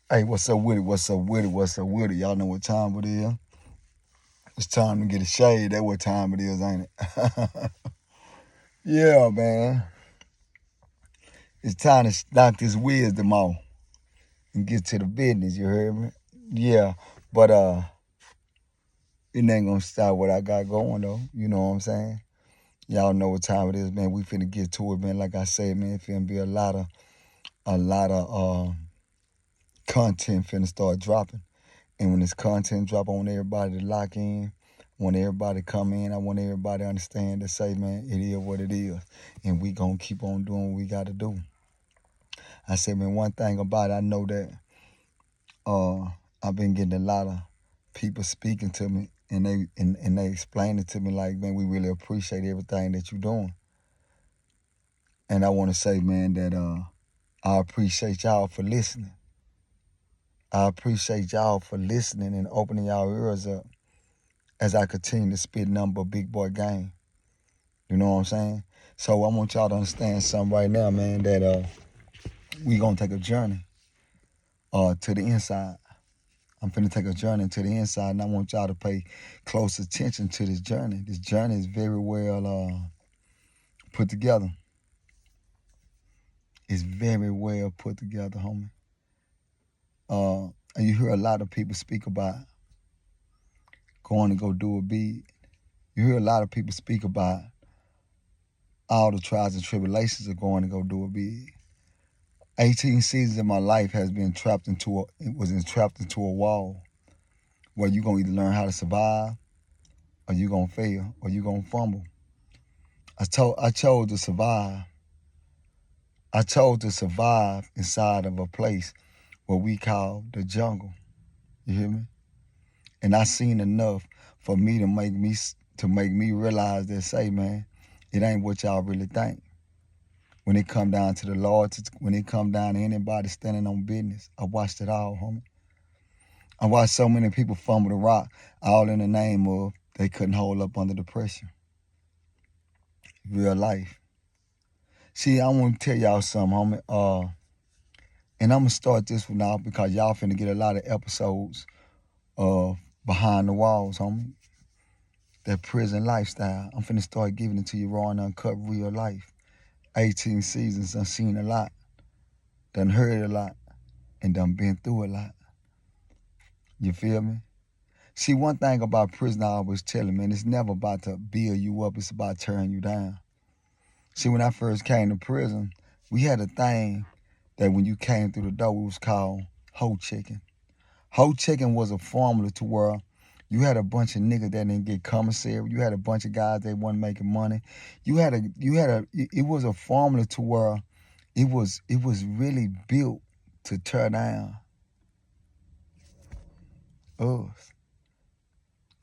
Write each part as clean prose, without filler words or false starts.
Hey, what's up with it? What's up with it? What's up with it? Y'all know what time it is. It's time to get a shade. That's what time it is, ain't it? Yeah, man. It's time to knock this wisdom off and get to the business, you heard me? Yeah. But it ain't gonna stop what I got going though. You know what I'm saying? Y'all know what time it is, man. We finna get to it, man. Like I said, man, it finna be a lot of content finna start dropping. And when this content drop, I want everybody to lock in. I want everybody to come in. I want everybody to understand to say, man, it is what it is. And we going to keep on doing what we got to do. I said, man, one thing about it, I know that I've been getting a lot of people speaking to me, and they explain it to me like, man, we really appreciate everything that you're doing. And I want to say, man, that I appreciate y'all for listening. I appreciate y'all for listening and opening y'all ears up as I continue to spit number big boy game. You know what I'm saying? So I want y'all to understand something right now, man, that we gonna take a journey to the inside. I'm finna take a journey to the inside, and I want y'all to pay close attention to this journey. This journey is very well put together. It's very well put together, homie. And you hear a lot of people speak about going to go do a bid. You hear a lot of people speak about all the trials and tribulations of going to go do a bid. 18 seasons of my life was entrapped into a wall where you're going to either learn how to survive or you're going to fail or you're going to fumble. I chose to survive. I chose to survive inside of a place where we call the jungle. You hear me? And I seen enough for me to make me realize that, say, man, it ain't what y'all really think. When it come down to the Lord, when it come down to anybody standing on business, I watched it all, homie. I watched so many people fumble the rock, all in the name of they couldn't hold up under the pressure. Real life. See, I want to tell y'all something, homie. And I'm going to start this one now because y'all finna get a lot of episodes of Behind the Walls, homie. That prison lifestyle. I'm finna start giving it to you raw and uncut real life. 18 seasons, done seen a lot, done heard a lot, and done been through a lot. You feel me? See, one thing about prison I always tell them, man, it's never about to build you up, it's about tearing you down. See, when I first came to prison, we had a thing that when you came through the door, it was called hoe checking. Hoe checking was a formula to where you had a bunch of niggas that didn't get commissary. You had a bunch of guys that wasn't making money. It was a formula to where it was really built to tear down us.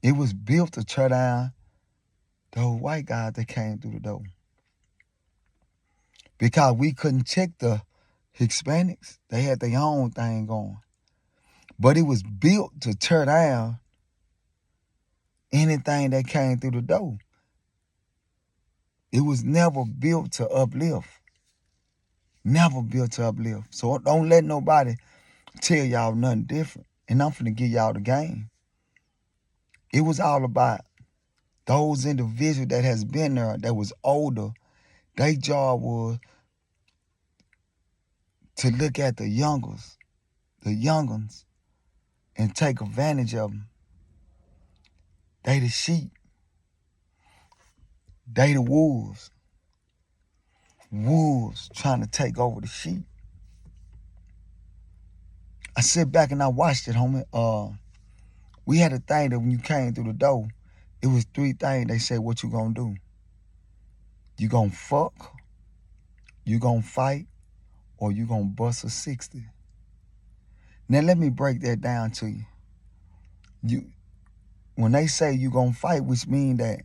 It was built to tear down those white guys that came through the door. Because we couldn't check the Hispanics. They had their own thing going. But it was built to tear down anything that came through the door. It was never built to uplift. Never built to uplift. So don't let nobody tell y'all nothing different. And I'm finna give y'all the game. It was all about those individuals that has been there, that was older. Their job was to look at the youngers, and take advantage of them. They the sheep. They the wolves. Wolves trying to take over the sheep. I sit back and I watched it, homie. We had a thing that when you came through the door, it was 3 things. They said, what you gonna do? You gonna fuck, you gonna fight, or you gonna bust a 60. Now let me break that down to you. When they say you gonna fight, which mean that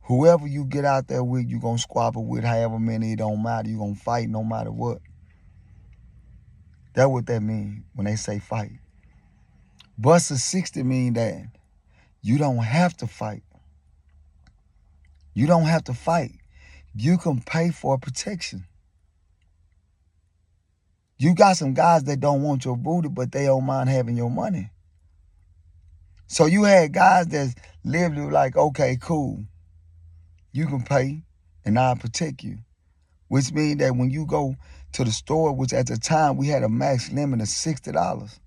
whoever you get out there with, you gonna squabble with, however many, it don't matter. You gonna fight no matter what. That's what that mean when they say fight. Bust a 60 mean that you don't have to fight. You don't have to fight. You can pay for protection. You got some guys that don't want your booty, but they don't mind having your money. So you had guys that literally like, okay, cool. You can pay and I'll protect you. Which means that when you go to the store, which at the time we had a max limit of $60,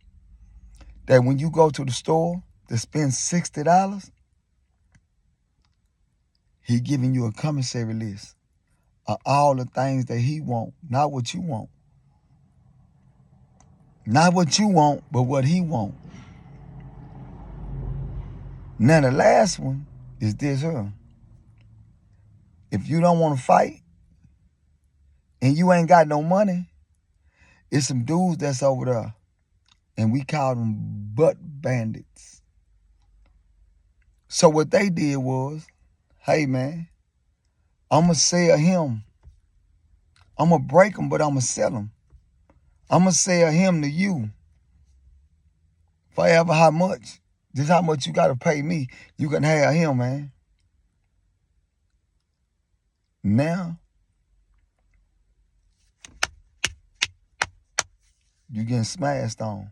that when you go to the store to spend $60, he giving you a commissary list of all the things that he want, not what you want. Not what you want, but what he want. Now the last one is this here. If you don't want to fight and you ain't got no money, it's some dudes that's over there, and we call them butt bandits. So what they did was, hey man, I'm going to sell him. I'm going to break him, but I'm going to sell him. I'm going to sell him to you. Forever how much? Just how much you got to pay me. You can have him, man. Now, you getting smashed on.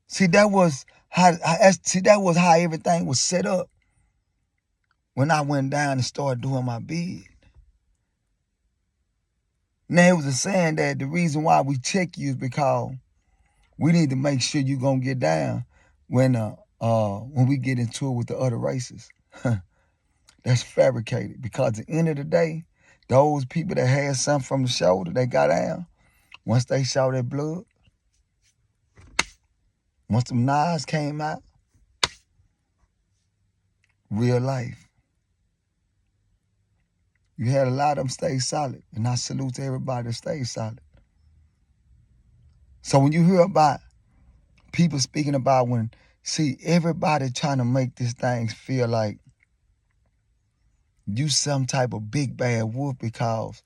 See, that was how everything was set up when I went down and started doing my bid. Now, it was a saying that the reason why we check you is because we need to make sure you're going to get down when we get into it with the other races. That's fabricated, because at the end of the day, those people that had something from the shoulder, they got down, once they saw that blood, once them knives came out, real life. You had a lot of them stay solid, and I salute to everybody that stays solid. So when you hear about people speaking about everybody trying to make this thing feel like you some type of big bad wolf because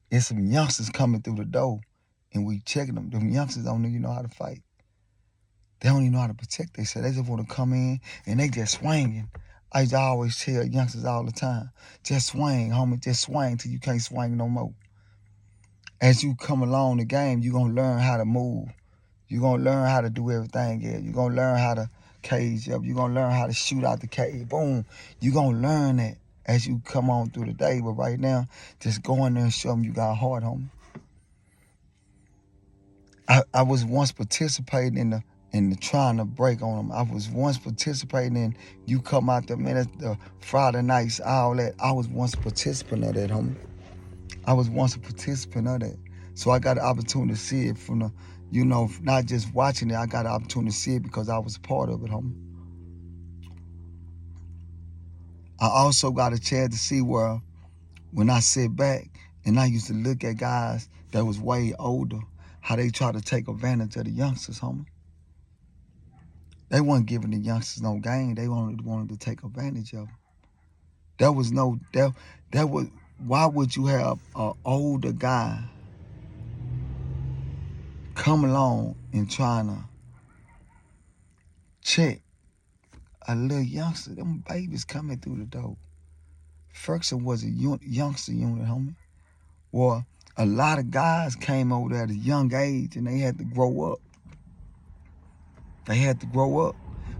it's some youngsters coming through the door and we checking them. Them youngsters don't even know how to fight. They don't even know how to protect themselves. They just want to come in and they just swinging. I used to always tell youngsters all the time, just swing, homie, just swing till you can't swing no more. As you come along the game, you're going to learn how to move. You're going to learn how to do everything else. You're going to learn how to cage up. You're going to learn how to shoot out the cage. Boom. You're going to learn that as you come on through the day. But right now, just go in there and show them you got heart, homie. I was once participating in the trying to break on them. I was once participating in you come out there, man, the Friday nights, all that. I was once a participant of that, homie. I was once a participant of that. So I got the opportunity to see it from the, not just watching it, I got the opportunity to see it because I was a part of it, homie. I also got a chance to see where when I sit back and I used to look at guys that was way older, how they try to take advantage of the youngsters, homie. They weren't giving the youngsters no game. They wanted to take advantage of them. Why would you have an older guy come along and trying to check a little youngster? Them babies coming through the door. Ferguson was a youngster unit, homie. Well, a lot of guys came over there at a young age and they had to grow up. They had to grow up.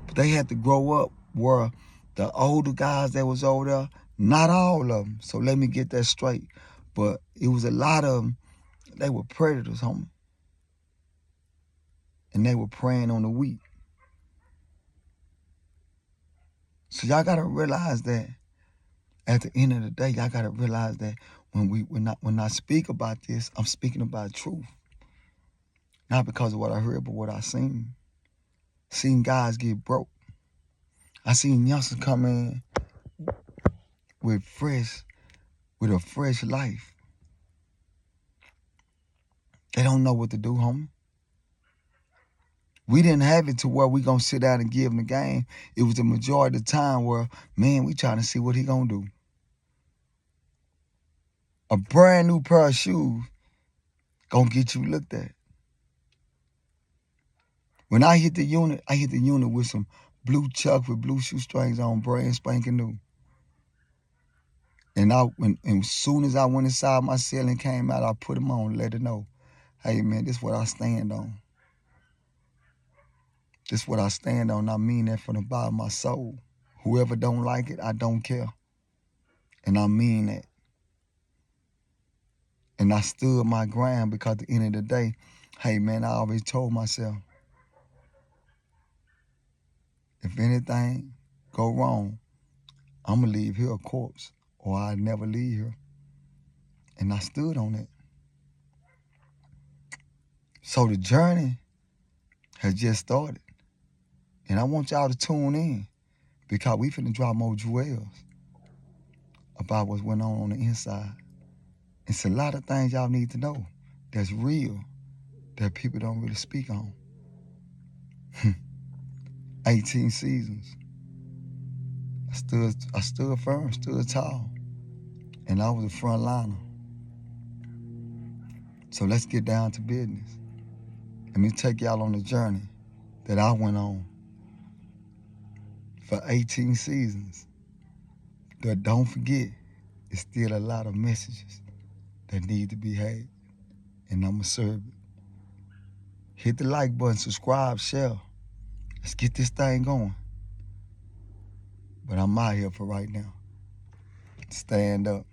But they had to grow up where the older guys that was over there, not all of them, so let me get that straight, but it was a lot of them, they were predators, homie. And they were preying on the weak. So y'all gotta realize that at the end of the day, y'all gotta realize that when I speak about this, I'm speaking about truth. Not because of what I heard, but what I seen. Seen guys get broke. I seen youngsters come in with a fresh life. They don't know what to do, homie. We didn't have it to where we gonna sit down and give him the game. It was the majority of the time where, man, we trying to see what he gonna do. A brand new pair of shoes gonna get you looked at. When I hit the unit with some blue chuck with blue shoestrings on, brand spanking new. And as soon as I went inside my cell and came out, I put them on, let it know, hey man, this is what I stand on. This is what I stand on. I mean that from the bottom of my soul. Whoever don't like it, I don't care. And I mean that. And I stood my ground because at the end of the day, hey man, I always told myself, if anything go wrong, I'm gonna leave here a corpse or I'll never leave here. And I stood on it. So the journey has just started. And I want y'all to tune in because we finna drop more jewels about what's going on the inside. It's a lot of things y'all need to know that's real that people don't really speak on. 18 seasons. I stood firm, stood tall, and I was a front liner. So let's get down to business. Let me take y'all on the journey that I went on for 18 seasons. But don't forget, it's still a lot of messages that need to be had, and I'ma serve it. Hit the like button, subscribe, share. Let's get this thing going. But I'm out here for right now. Stand up.